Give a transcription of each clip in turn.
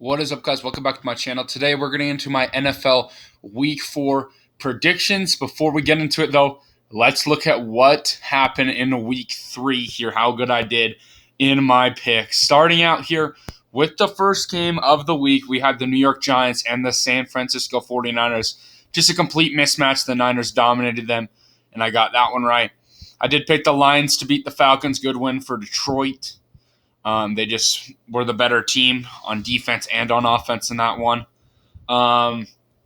What is up, guys? Welcome back to my channel. Today, we're getting into my NFL Week 4 predictions. Before we get into it, though, let's look at what happened in Week 3 here, how good I did in my picks. Starting out here with the first game of the week, we had the New York Giants and the San Francisco 49ers. Just a complete mismatch. The Niners dominated them, and I got that one right. I did pick the Lions to beat the Falcons. Good win for Detroit. They just were the better team on defense and on offense in that one.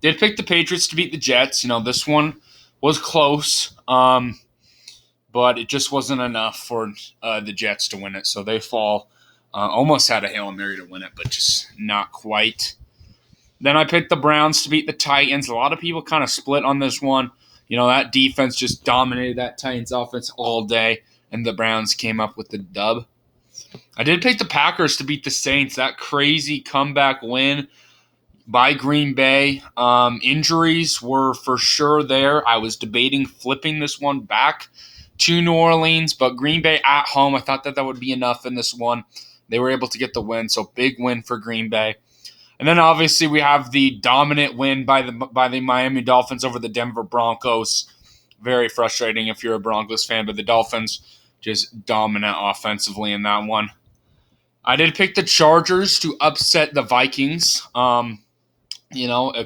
Did pick the Patriots to beat the Jets. This one was close, but it just wasn't enough for the Jets to win it. So they fall. Almost had a Hail Mary to win it, but just not quite. Then I picked the Browns to beat the Titans. A lot of people kind of split on this one. That defense just dominated that Titans offense all day, and the Browns came up with the dub. I did pick the Packers to beat the Saints. That crazy comeback win by Green Bay. Injuries were for sure there. I was debating flipping this one back to New Orleans, but Green Bay at home, I thought that would be enough in this one. They were able to get the win, so big win for Green Bay. And then obviously we have the dominant win by the Miami Dolphins over the Denver Broncos. Very frustrating if you're a Broncos fan, but the Dolphins just dominant offensively in that one. I did pick the Chargers to upset the Vikings. A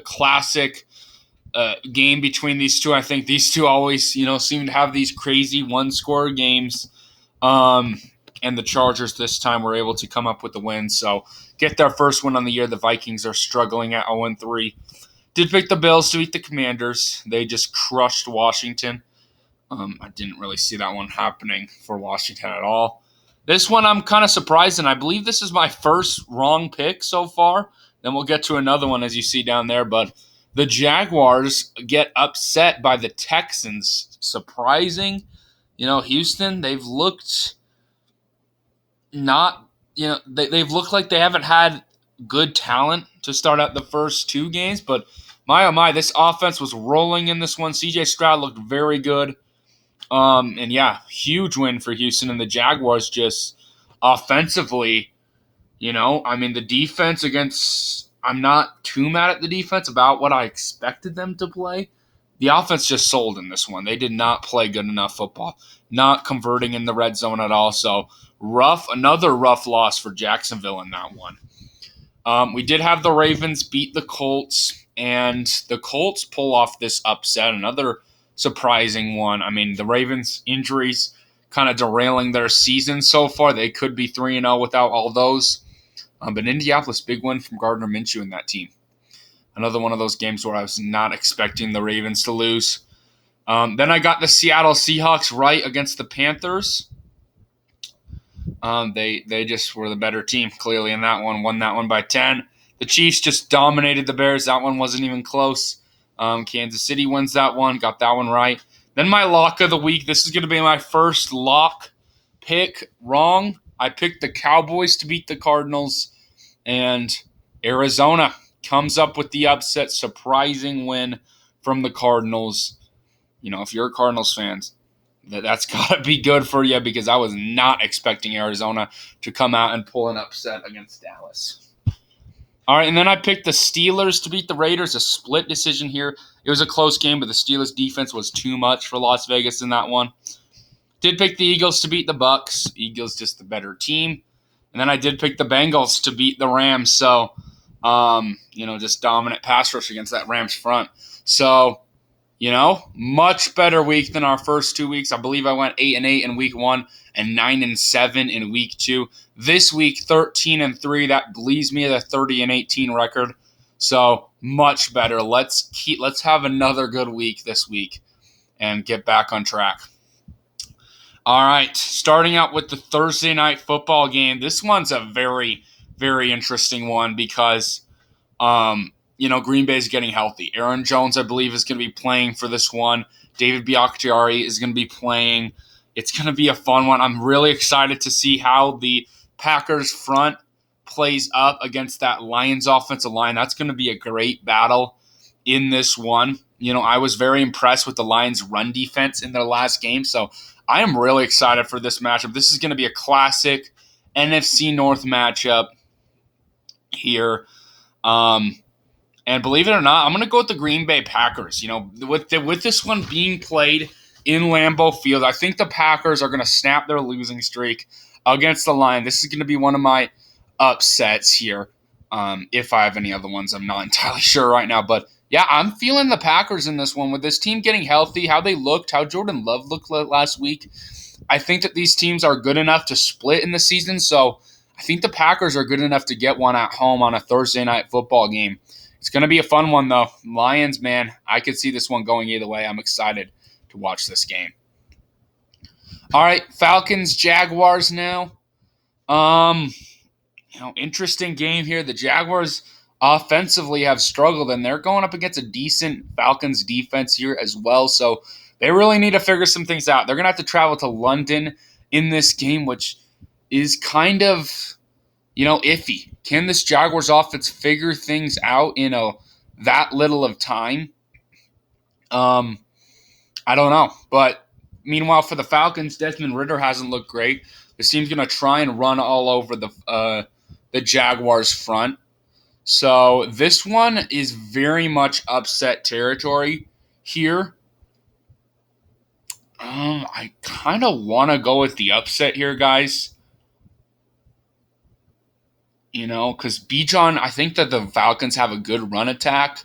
classic game between these two. I think these two always, seem to have these crazy one-score games. And the Chargers this time were able to come up with the win. So get their first win on the year. The Vikings are struggling at 0-3. Did pick the Bills to beat the Commanders. They just crushed Washington. I didn't really see that one happening for Washington at all. This one I'm kind of surprised, and I believe this is my first wrong pick so far. Then we'll get to another one as you see down there. But the Jaguars get upset by the Texans. Surprising. Houston, they've looked not, they've looked like they haven't had good talent to start out the first two games. But my, oh my, this offense was rolling in this one. C.J. Stroud looked very good. And yeah, huge win for Houston, and the Jaguars just offensively, the defense I'm not too mad at the defense about what I expected them to play. The offense just sold in this one. They did not play good enough football, not converting in the red zone at all. So another rough loss for Jacksonville in that one. We did have the Ravens beat the Colts, and the Colts pull off this upset, another surprising one. The Ravens' injuries kind of derailing their season so far. They could be 3-0 without all those. But Indianapolis, big win from Gardner Minshew in that team. Another one of those games where I was not expecting the Ravens to lose. Then I got the Seattle Seahawks right against the Panthers. They just were the better team, clearly, in that one. Won that one by 10. The Chiefs just dominated the Bears. That one wasn't even close. Kansas City wins that one. Got that one right. Then my lock of the week. This is going to be my first lock pick wrong. I picked the Cowboys to beat the Cardinals. And Arizona comes up with the upset. Surprising win from the Cardinals. If you're a Cardinals fan, that's got to be good for you, because I was not expecting Arizona to come out and pull an upset against Dallas. All right, and then I picked the Steelers to beat the Raiders, a split decision here. It was a close game, but the Steelers' defense was too much for Las Vegas in that one. Did pick the Eagles to beat the Bucks. Eagles just the better team. And then I did pick the Bengals to beat the Rams. So, just dominant pass rush against that Rams front. So, much better week than our first 2 weeks. I believe I went 8-8 in week 1 and 9-7 in week 2. This week, 13-3. That leaves me at a 30-18 record. So much better. Let's have another good week this week and get back on track. All right, starting out with the Thursday night football game. This one's a very, very interesting one because Green Bay is getting healthy. Aaron Jones, I believe, is going to be playing for this one. David Bakhtiari is going to be playing. It's going to be a fun one. I'm really excited to see how the Packers front plays up against that Lions offensive line. That's going to be a great battle in this one. I was very impressed with the Lions' run defense in their last game, so I am really excited for this matchup. This is going to be a classic NFC North matchup. here. And believe it or not, I'm going to go with the Green Bay Packers. With this one being played in Lambeau Field, I think the Packers are going to snap their losing streak against the Lions. This is going to be one of my upsets here. If I have any other ones, I'm not entirely sure right now. But yeah, I'm feeling the Packers in this one with this team getting healthy, how they looked, how Jordan Love looked last week. I think that these teams are good enough to split in the season. So I think the Packers are good enough to get one at home on a Thursday night football game. It's going to be a fun one, though. Lions, man, I could see this one going either way. I'm excited to watch this game. All right, Falcons, Jaguars now. Interesting game here. The Jaguars offensively have struggled, and they're going up against a decent Falcons defense here as well. So they really need to figure some things out. They're going to have to travel to London in this game, which is kind of, iffy. Can this Jaguars offense figure things out in that little of time? I don't know. But meanwhile, for the Falcons, Desmond Ridder hasn't looked great. This team's going to try and run all over the Jaguars front. So this one is very much upset territory here. I kind of want to go with the upset here, guys. Because Bijan, I think that the Falcons have a good run attack.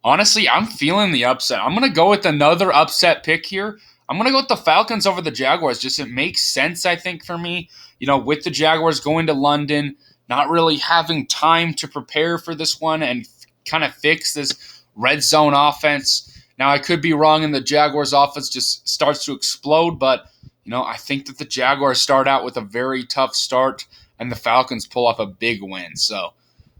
Honestly, I'm feeling the upset. I'm going to go with another upset pick here. I'm going to go with the Falcons over the Jaguars. Just it makes sense, I think, for me. With the Jaguars going to London, not really having time to prepare for this one and kind of fix this red zone offense. Now, I could be wrong and the Jaguars offense just starts to explode, but, I think that the Jaguars start out with a very tough start and the Falcons pull off a big win. So,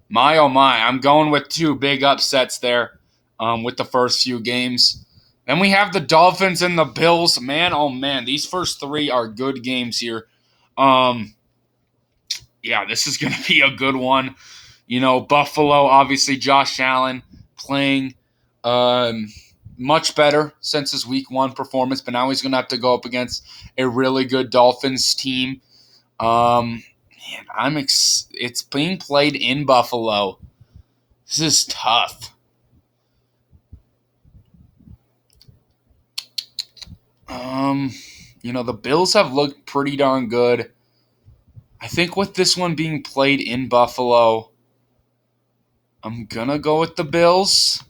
my oh my, I'm going with two big upsets there with the first few games. Then we have the Dolphins and the Bills. Man, oh man, these first three are good games here. Yeah, this is going to be a good one. Buffalo, obviously Josh Allen playing much better since his week one performance, but now he's going to have to go up against a really good Dolphins team. It's being played in Buffalo. This is tough. The Bills have looked pretty darn good. I think with this one being played in Buffalo, I'm going to go with the Bills.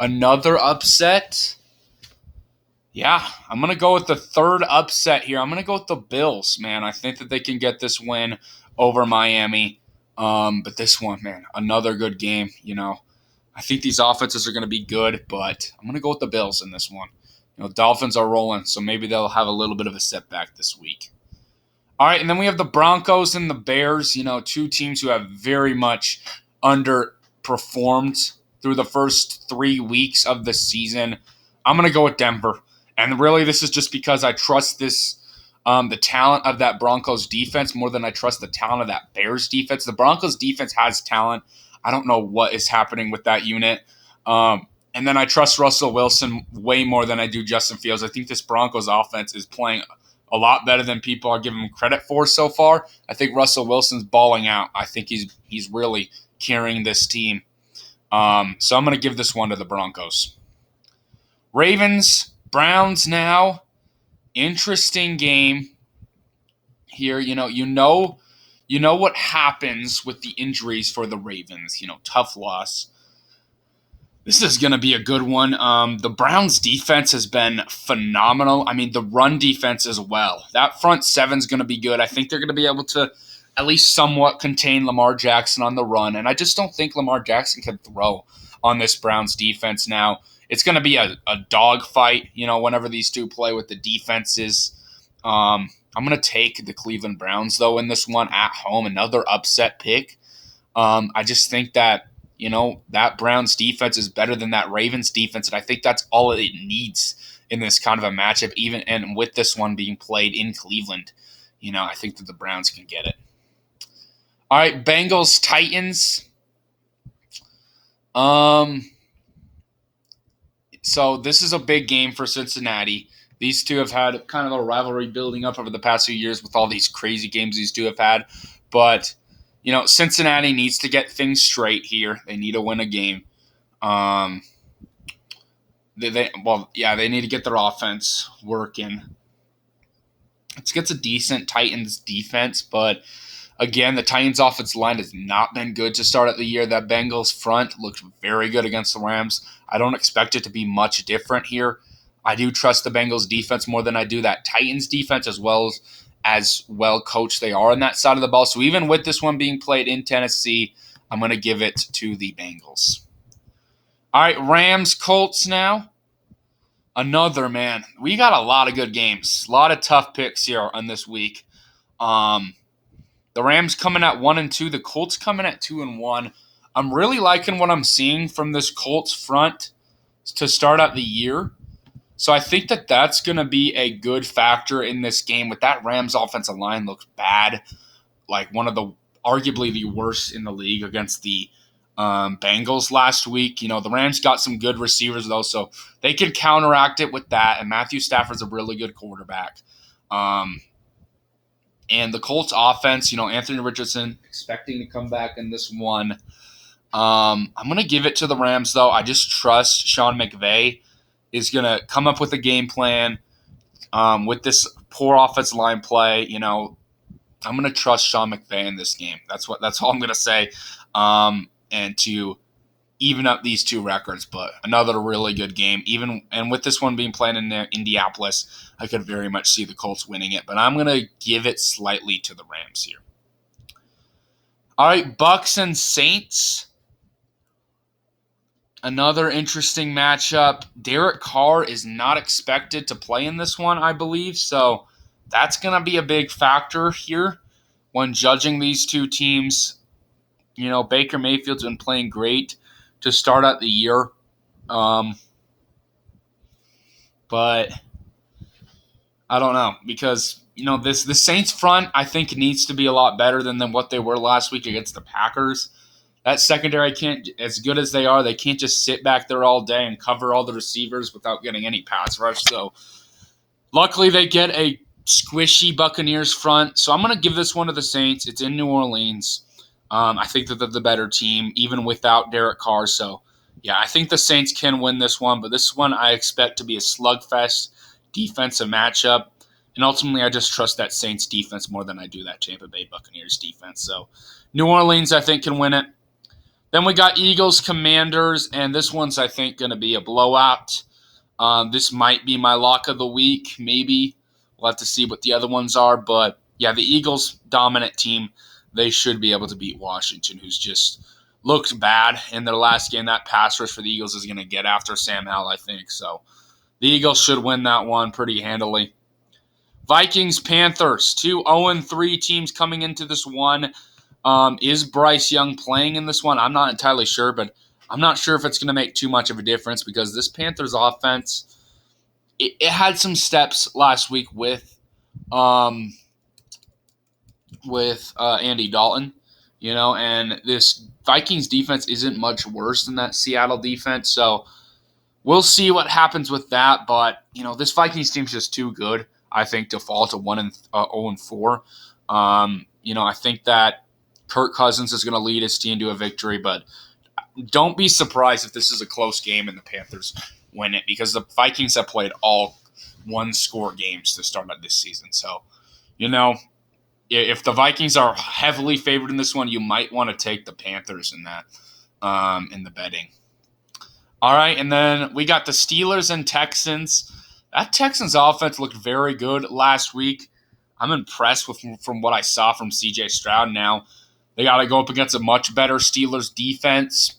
Another upset. Yeah, I'm going to go with the third upset here. I'm going to go with the Bills, man. I think that they can get this win over Miami. But this one, man, another good game. I think these offenses are going to be good, but I'm going to go with the Bills in this one. Dolphins are rolling, so maybe they'll have a little bit of a setback this week. All right, and then we have the Broncos and the Bears, two teams who have very much underperformed through the first 3 weeks of the season. I'm going to go with Denver. And really, this is just because I trust the talent of that Broncos defense more than I trust the talent of that Bears defense. The Broncos defense has talent. I don't know what is happening with that unit. And then I trust Russell Wilson way more than I do Justin Fields. I think this Broncos offense is playing a lot better than people are giving him credit for so far. I think Russell Wilson's balling out. I think he's really carrying this team. So I'm going to give this one to the Broncos. Ravens, Browns now. Interesting game here. You know what happens with the injuries for the Ravens. Tough loss. This is going to be a good one. The Browns' defense has been phenomenal. I mean, the run defense as well. That front seven is going to be good. I think they're going to be able to at least somewhat contain Lamar Jackson on the run. And I just don't think Lamar Jackson can throw on this Browns defense now. It's going to be a dogfight, whenever these two play with the defenses. I'm going to take the Cleveland Browns, though, in this one at home. Another upset pick. I just think that that Browns defense is better than that Ravens defense, and I think that's all it needs in this kind of a matchup, even and with this one being played in Cleveland. I think that the Browns can get it. All right, Bengals, Titans. So this is a big game for Cincinnati. These two have had kind of a rivalry building up over the past few years with all these crazy games these two have had. But, Cincinnati needs to get things straight here. They need to win a game. Um, they need to get their offense working. It's against a decent Titans defense, but again, the Titans' offensive line has not been good to start out the year. That Bengals front looked very good against the Rams. I don't expect it to be much different here. I do trust the Bengals defense more than I do that Titans defense, as well coached they are on that side of the ball. So even with this one being played in Tennessee, I'm going to give it to the Bengals. All right, Rams Colts now. We got a lot of good games. A lot of tough picks here on this week. The Rams coming at 1-2. The Colts coming at 2-1. I'm really liking what I'm seeing from this Colts front to start out the year. So I think that that's going to be a good factor in this game. With that Rams offensive line looks bad, like one of the arguably the worst in the league against the Bengals last week. The Rams got some good receivers though, so they can counteract it with that. And Matthew Stafford's a really good quarterback. And the Colts offense, Anthony Richardson expecting to come back in this one. I'm going to give it to the Rams, though. I just trust Sean McVay is going to come up with a game plan with this poor offensive line play. I'm going to trust Sean McVay in this game. That's all I'm going to say. And to even up these two records, but another really good game. And with this one being played in Indianapolis, I could very much see the Colts winning it, but I'm going to give it slightly to the Rams here. All right, Bucks and Saints. Another interesting matchup. Derek Carr is not expected to play in this one, I believe, so that's going to be a big factor here when judging these two teams. Baker Mayfield's been playing great to start out the year. But I don't know because, the Saints front, I think, needs to be a lot better than what they were last week against the Packers. That secondary can't, as good as they are, they can't just sit back there all day and cover all the receivers without getting any pass rush. So luckily they get a squishy Buccaneers front. So I'm going to give this one to the Saints. It's in New Orleans. I think that they're the better team, even without Derek Carr. So, yeah, I think the Saints can win this one. But this one I expect to be a slugfest defensive matchup. And ultimately, I just trust that Saints defense more than I do that Tampa Bay Buccaneers defense. So, New Orleans, I think, can win it. Then we got Eagles, Commanders, and this one's, I think, going to be a blowout. This might be my lock of the week, maybe. We'll have to see what the other ones are. But, yeah, the Eagles, dominant team. They should be able to beat Washington, who's just looked bad in their last game. That pass rush for the Eagles is going to get after Sam Howell, I think. So the Eagles should win that one pretty handily. Vikings, Panthers, 2 0-3 teams coming into this one. Is Bryce Young playing in this one? I'm not entirely sure, but I'm not sure if it's going to make too much of a difference because this Panthers offense, it had some steps last week with Andy Dalton, and this Vikings defense isn't much worse than that Seattle defense. So we'll see what happens with that. But, this Vikings team's just too good, I think, to fall to 0-4. I think that Kirk Cousins is going to lead his team to a victory, but don't be surprised if this is a close game and the Panthers win it because the Vikings have played all one-score games to start out this season. So, if the Vikings are heavily favored in this one, you might want to take the Panthers in that, in the betting. All right, and then we got the Steelers and Texans. That Texans offense looked very good last week. I'm impressed from what I saw from C.J. Stroud. Now they got to go up against a much better Steelers defense.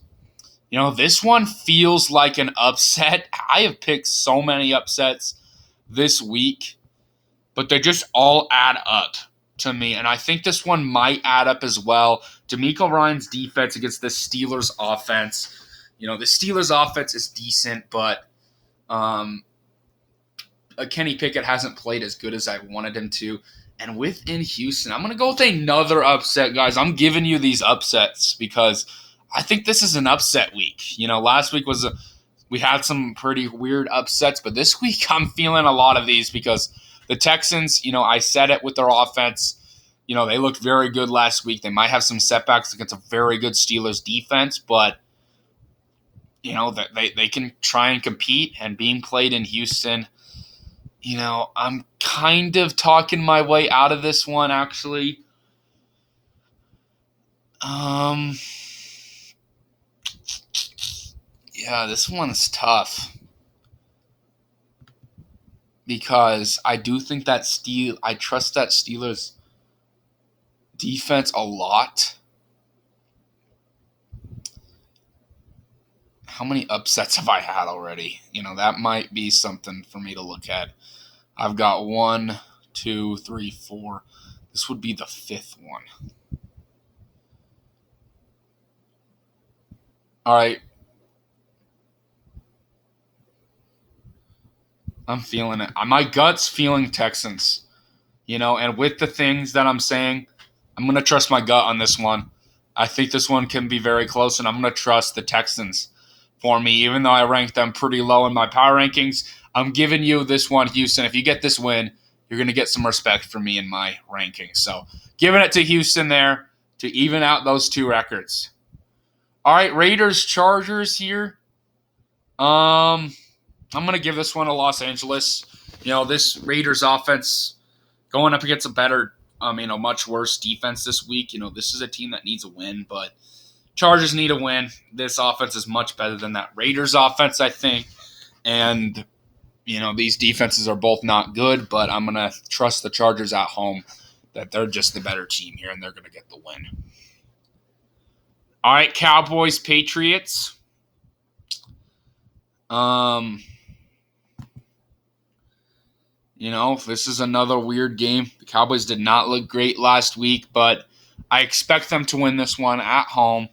This one feels like an upset. I have picked so many upsets this week, but they just all add up to me, and I think this one might add up as well. DeMeco Ryans' defense against the Steelers' offense. The Steelers' offense is decent, but Kenny Pickett hasn't played as good as I wanted him to. And within Houston, I'm going to go with another upset, guys. I'm giving you these upsets because I think this is an upset week. Last week we had some pretty weird upsets, but this week I'm feeling a lot of these because the Texans, I said it with their offense. They looked very good last week. They might have some setbacks against a very good Steelers defense, but that they can try and compete. And being played in Houston, I'm kind of talking my way out of this one, actually. Yeah, this one's tough because I do think that I trust that Steelers defense a lot. How many upsets have I had already? That might be something for me to look at. I've got 1, 2, 3, 4. This would be the 5th one. All right. I'm feeling it. My gut's feeling Texans. And with the things that I'm saying, I'm going to trust my gut on this one. I think this one can be very close, and I'm going to trust the Texans for me, even though I ranked them pretty low in my power rankings. I'm giving you this one, Houston. If you get this win, you're going to get some respect from me in my rankings. So giving it to Houston there to even out those two records. All right, Raiders, Chargers here. I'm going to give this one to Los Angeles. This Raiders offense going up against a much worse defense this week. This is a team that needs a win, but Chargers need a win. This offense is much better than that Raiders offense, I think. And, these defenses are both not good, but I'm going to trust the Chargers at home that they're just the better team here and they're going to get the win. All right, Cowboys, Patriots. This is another weird game. The Cowboys did not look great last week, but I expect them to win this one at home,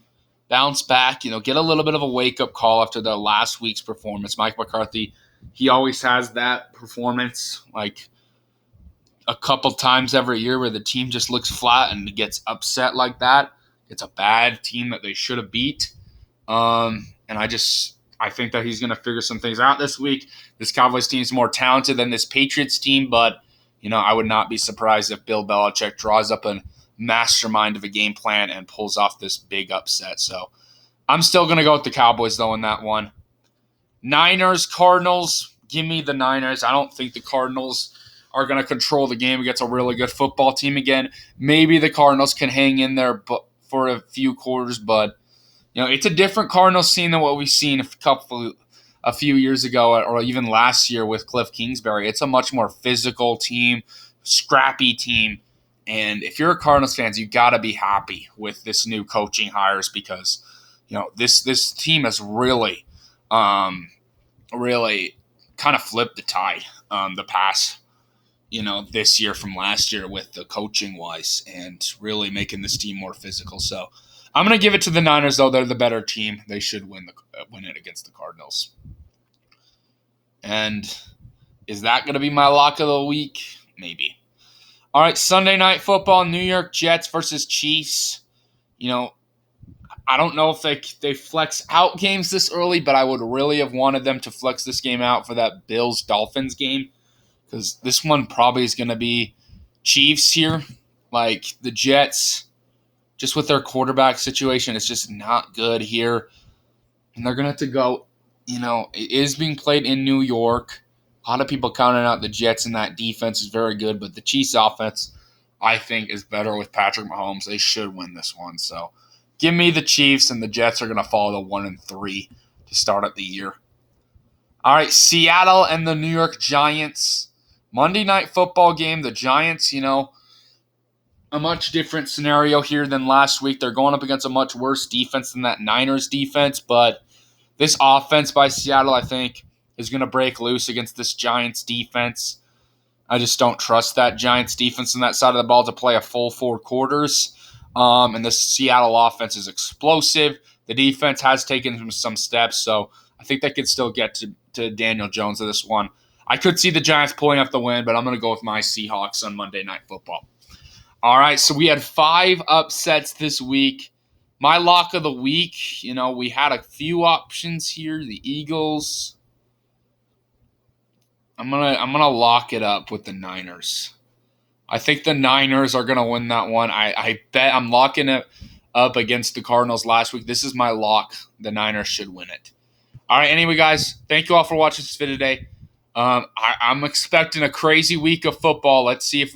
bounce back, get a little bit of a wake-up call after the last week's performance. Mike McCarthy, he always has that performance like a couple times every year where the team just looks flat and gets upset like that. It's a bad team that they should have beat. And I think that he's going to figure some things out this week. This Cowboys team is more talented than this Patriots team, but, I would not be surprised if Bill Belichick draws up a mastermind of a game plan and pulls off this big upset. So I'm still going to go with the Cowboys, though, in that one. Niners, Cardinals. Give me the Niners. I don't think the Cardinals are going to control the game against a really good football team again. Maybe the Cardinals can hang in there for a few quarters, but it's a different Cardinals team than what we've seen a few years ago or even last year with Cliff Kingsbury. It's a much more physical team, scrappy team. And if you're a Cardinals fan, you got to be happy with this new coaching hires because, this team has really kind of flipped the tide the past, this year from last year with the coaching wise and really making this team more physical. So I'm going to give it to the Niners, though. They're the better team. They should win it against the Cardinals. And is that going to be my lock of the week? Maybe. All right, Sunday Night Football, New York Jets versus Chiefs. I don't know if they flex out games this early, but I would really have wanted them to flex this game out for that Bills-Dolphins game because this one probably is going to be Chiefs here. Like the Jets, just with their quarterback situation, it's just not good here. And they're going to have to go, it is being played in New York. A lot of people counting out the Jets, and that defense is very good. But the Chiefs offense, I think, is better with Patrick Mahomes. They should win this one. So give me the Chiefs, and the Jets are going to follow the 1-3 to start up the year. All right, Seattle and the New York Giants. Monday Night Football game. The Giants, a much different scenario here than last week. They're going up against a much worse defense than that Niners defense, but this offense by Seattle, I think, is going to break loose against this Giants defense. I just don't trust that Giants defense on that side of the ball to play a full 4 quarters. And the Seattle offense is explosive. The defense has taken some steps, so I think they could still get to Daniel Jones of this one. I could see the Giants pulling off the win, but I'm going to go with my Seahawks on Monday Night Football. All right, so we had 5 upsets this week. My lock of the week, we had a few options here. The Eagles. I'm gonna lock it up with the Niners. I think the Niners are going to win that one. I bet I'm locking it up against the Cardinals last week. This is my lock. The Niners should win it. All right, anyway, guys, thank you all for watching this video today. I'm expecting a crazy week of football. Let's see if